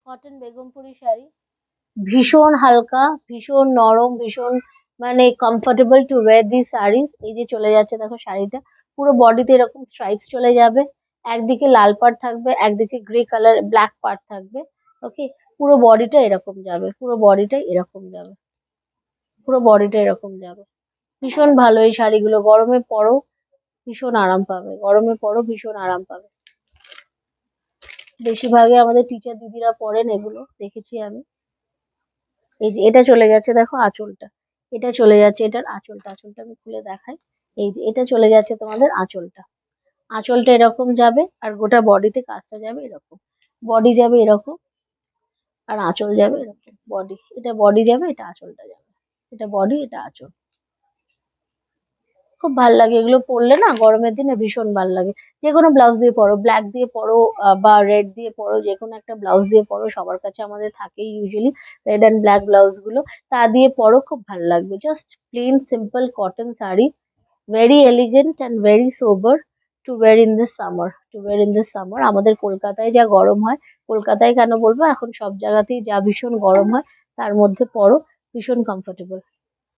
Cotton Begumpuri sari, ভীষণ হালকা, ভীষণ নরম, ভীষণ মানে comfortable two wire this saris. এই যে চলে যাচ্ছে দেখো শাড়িটা, পুরো বডিতে এরকম স্ট্রাইপস চলে যাবে, একদিকে লাল পাড় থাকবে, একদিকে গ্রে কালার ব্ল্যাক পাড় থাকবে। ওকে, পুরো বডিটা এরকম যাবে, পুরো বডিটা এরকম যাবে, পুরো বডিটা এরকম যাবে। ভীষণ ভালো এই শাড়িগুলো, গরমে পরো ভীষণ আরাম পাবে, গরমে পরো ভীষণ আরাম পাবে। বেশিরভাগই আমাদের টিচার দিদিরা পরেন এগুলো, দেখেছি আমি। এই যে এটা চলে যাচ্ছে দেখো আঁচলটা, এটা চলে যাচ্ছে এটার আঁচলটা, আঁচলটা আমি খুলে দেখাই। এই যে এটা চলে যাচ্ছে তোমাদের আঁচলটা, আঁচলটা এরকম যাবে, আর গোটা বডিতে কাজটা যাবে এরকম, বডি যাবে এরকম, আর আঁচল যাবে এরকম। বডি, এটা বডি যাবে, এটা আঁচলটা যাবে, এটা বডি, এটা আঁচল। খুব ভাল লাগে এগুলো পরলে না, গরমের দিনে ভীষণ ভাল লাগে। যে কোনো ব্লাউজ দিয়ে পরো, ব্ল্যাক দিয়ে পরো বা রেড দিয়ে পরো, যে কোনো একটা ব্লাউজ দিয়ে পরো, সবার কাছে আমাদের থাকেই usually red and black blouse গুলো, তা দিয়ে পরো, খুব ভাল লাগবে। Just plain simple cotton sari, very elegant and very sober to wear in this summer, to wear in this summer. আমাদের কলকাতায় যা গরম হয়, কলকাতায় কেন বলবো, এখন সব জায়গাতেই যা ভীষণ গরম হয়, তার মধ্যে পরো, ভীষণ কমফোর্টেবল।